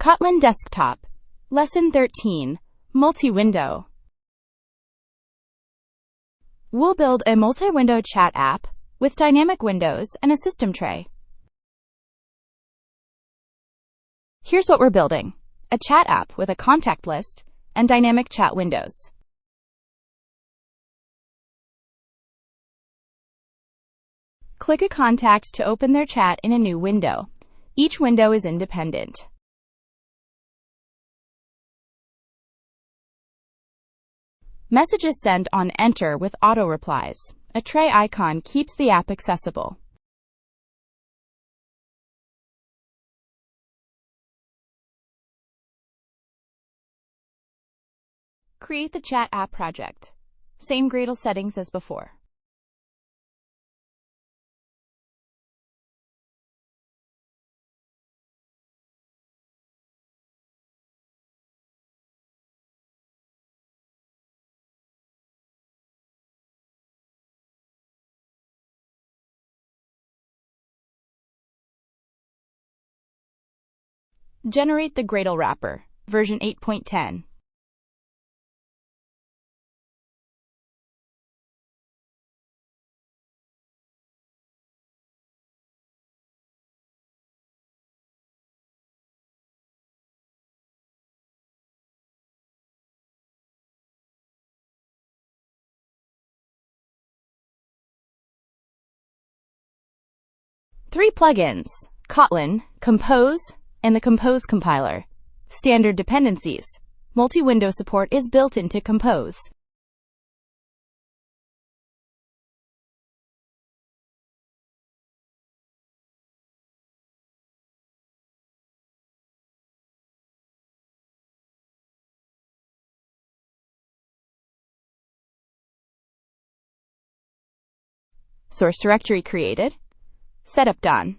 Kotlin Desktop, Lesson 13, Multi-Window. We'll build a multi-window chat app with dynamic windows and a system tray. Here's what we're building: a chat app with a contact list and dynamic chat windows. Click a contact to open their chat in a new window. Each window is independent. Messages sent on Enter with auto replies. A tray icon keeps the app accessible. Create the chat app project. Same Gradle settings as before. Generate the Gradle wrapper, version 8.10. Three plugins: Kotlin, Compose, and the Compose compiler. Standard dependencies. Multi-window support is built into Compose. Source directory created. Setup done.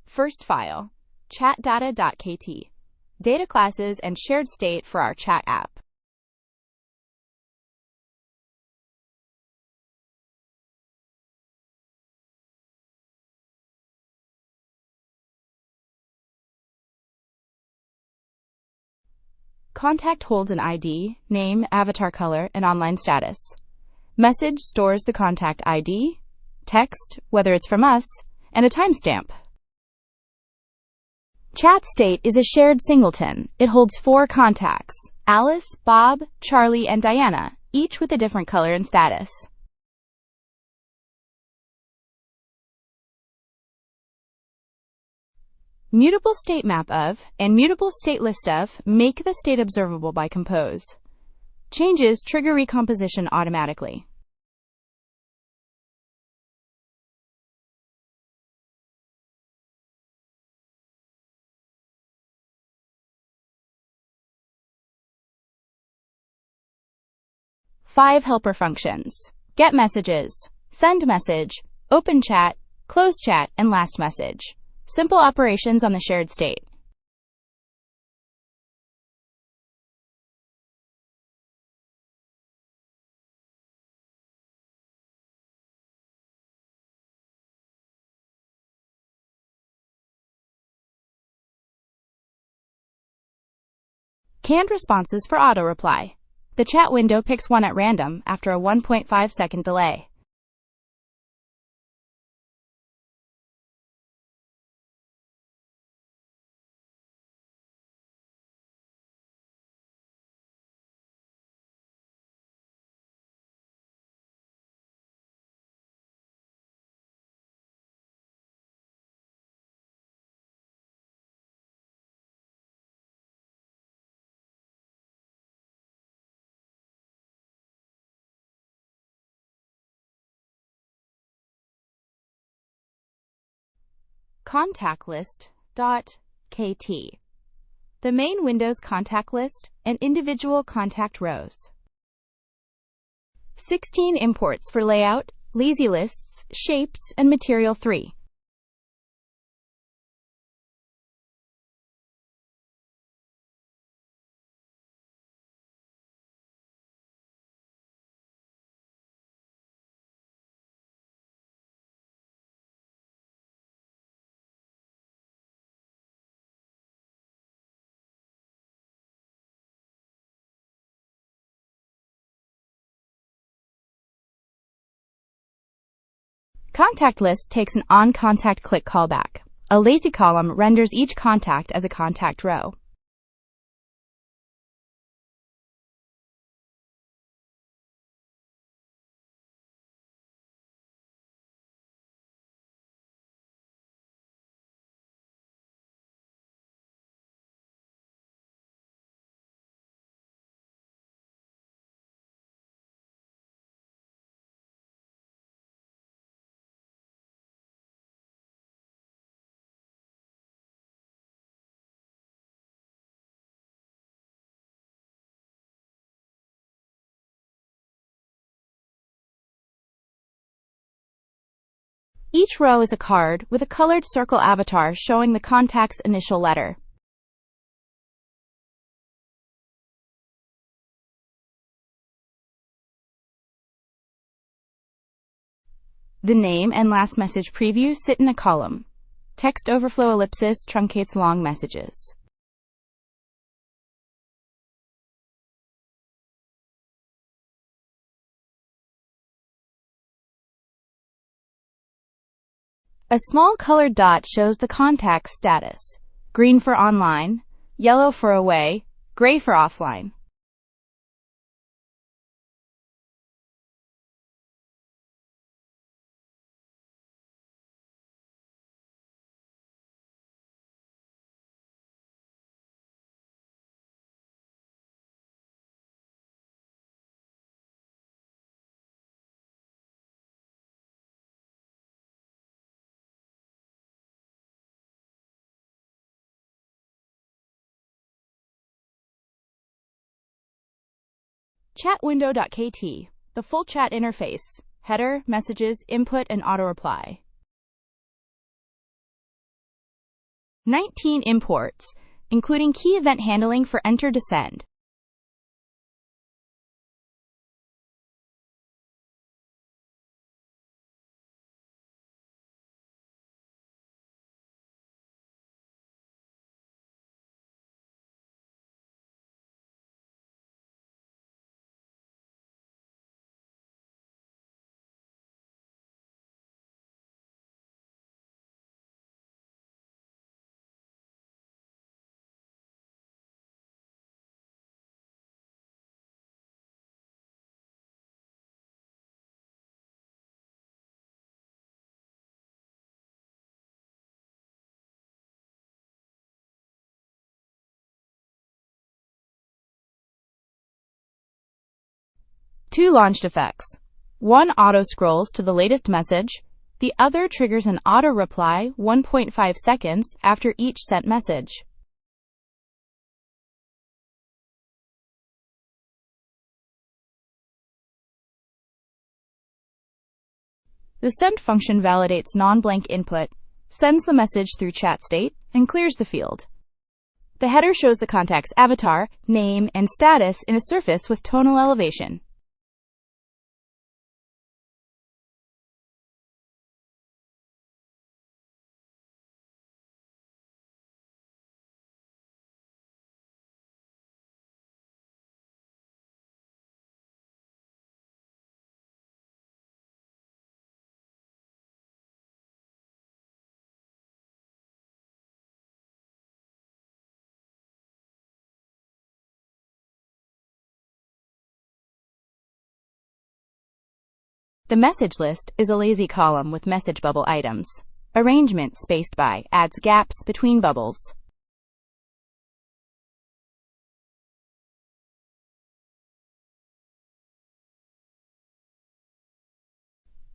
First file, chatdata.kt. Data classes and shared state for our chat app. Contact holds an ID, name, avatar color, and online status. Message stores the contact ID, text, whether it's from us, and a timestamp. ChatState is a shared singleton. It holds 4 contacts: Alice, Bob, Charlie, and Diana, each with a different color and status. mutableStateMapOf and mutableStateListOf make the state observable by Compose. Changes trigger recomposition automatically. Five helper functions: get messages, send message, open chat, close chat, and last message. Simple operations on the shared state. Canned responses for auto reply. The chat window picks one at random after a 1.5-second delay. ContactList.kt. The main window's contact list and individual contact rows. 16 imports for layout, lazy lists, shapes, and material 3. Contact list takes an on-contact click callback. A LazyColumn renders each contact as a contact row. Each row is a card with a colored circle avatar showing the contact's initial letter. The name and last message previews sit in a column. Text overflow ellipsis truncates long messages. A small colored dot shows the contact's status: green for online, yellow for away, gray for offline. Chatwindow.kt, the full chat interface, header, messages, input, and auto-reply. 19 imports, including key event handling for enter to send. Two launched effects. One auto-scrolls to the latest message. The other triggers an auto-reply 1.5 seconds after each sent message. The send function validates non-blank input, sends the message through ChatState, and clears the field. The header shows the contact's avatar, name, and status in a surface with tonal elevation. The message list is a LazyColumn with message bubble items. Arrangement spaced by adds gaps between bubbles.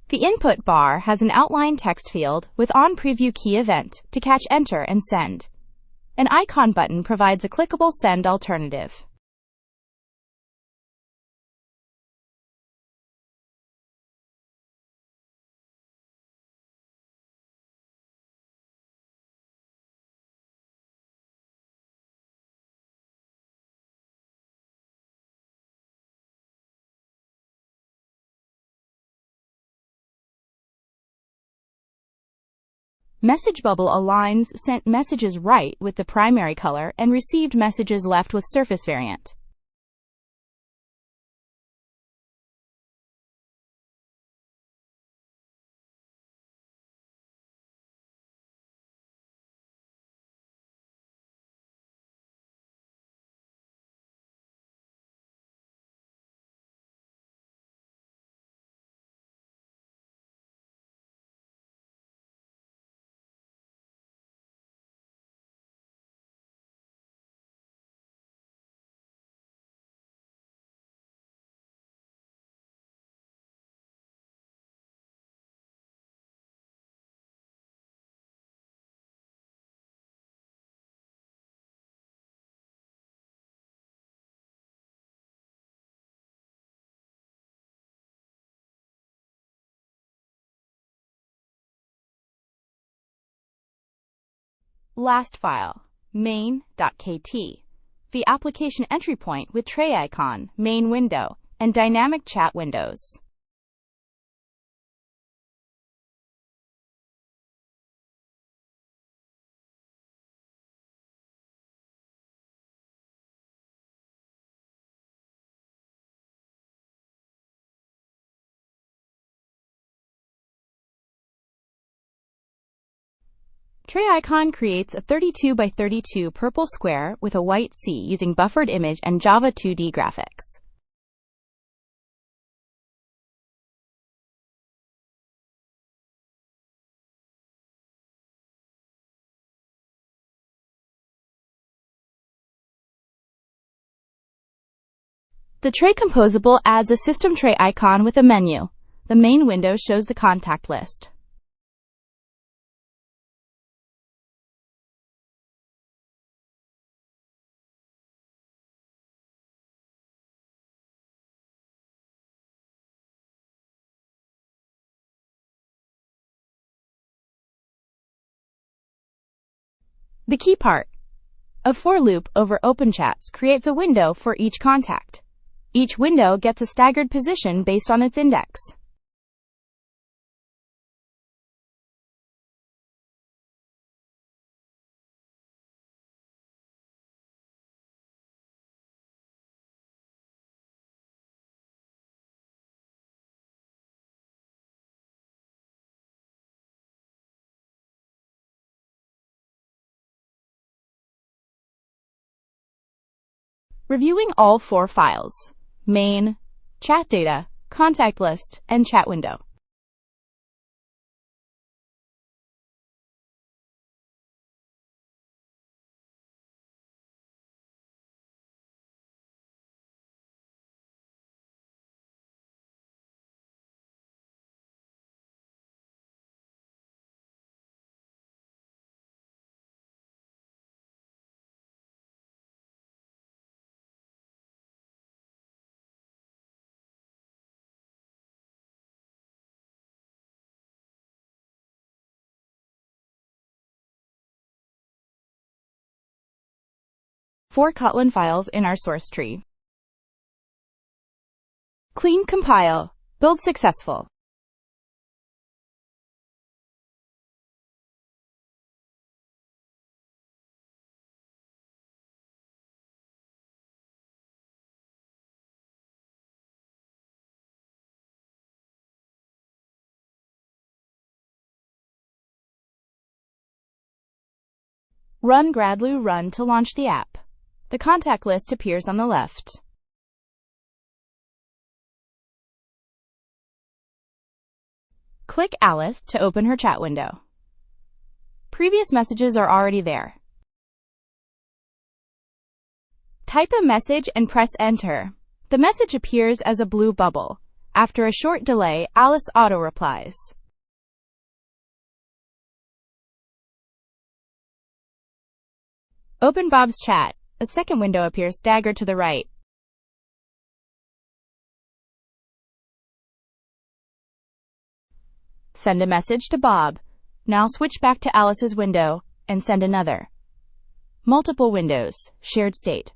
The input bar has an outline text field with on-preview key event to catch enter and send. An icon button provides a clickable send alternative. Message bubble aligns sent messages right with the primary color and received messages left with surface variant. Last file, main.kt. The application entry point with tray icon, main window, and dynamic chat windows. Tray icon creates a 32 by 32 purple square with a white C using BufferedImage and Java 2D graphics. The tray composable adds a system tray icon with a menu. The main window shows the contact list. The key part. A for loop over open chats creates a window for each contact. Each window gets a staggered position based on its index. Reviewing all 4 files: main, chat data, contact list, and chat window. Four Kotlin files in our source tree. Clean compile. Build successful. Run Gradle run to launch the app. The contact list appears on the left. Click Alice to open her chat window. Previous messages are already there. Type a message and press Enter. The message appears as a blue bubble. After a short delay, Alice auto-replies. Open Bob's chat. A second window appears staggered to the right. Send a message to Bob. Now switch back to Alice's window and send another. Multiple windows, shared state.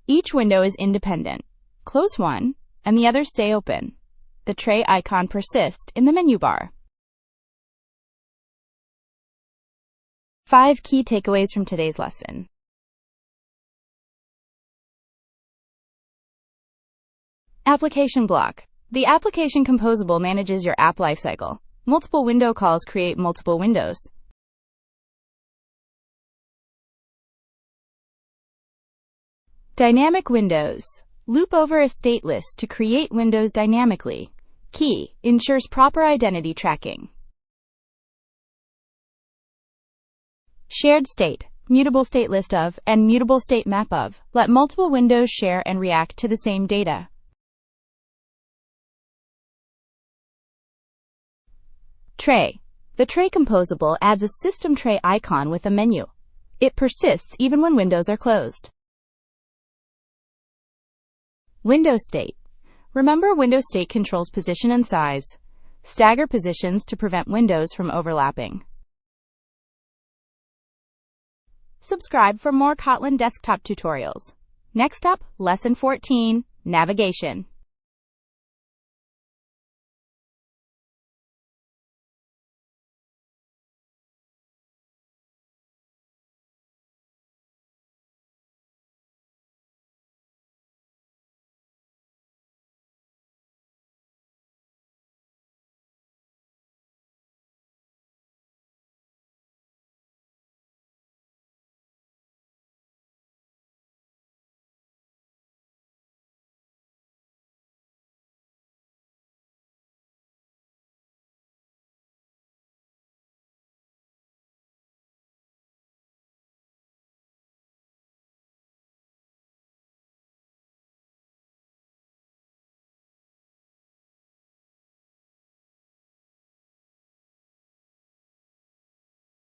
Each window is independent. Close one, and the others stay open. The tray icon persists in the menu bar. 5 key takeaways from today's lesson. Application block. The application composable manages your app lifecycle. Multiple window calls create multiple windows. Dynamic windows. Loop over a state list to create windows dynamically. Key. Ensures proper identity tracking. Shared state, mutableStateListOf, and mutableStateMapOf let multiple windows share and react to the same data. Tray. The tray composable adds a system tray icon with a menu. It persists even when windows are closed. Window state. Remember, window state controls position and size. Stagger positions to prevent windows from overlapping. Subscribe for more Kotlin desktop tutorials. Next up, Lesson 14, Navigation.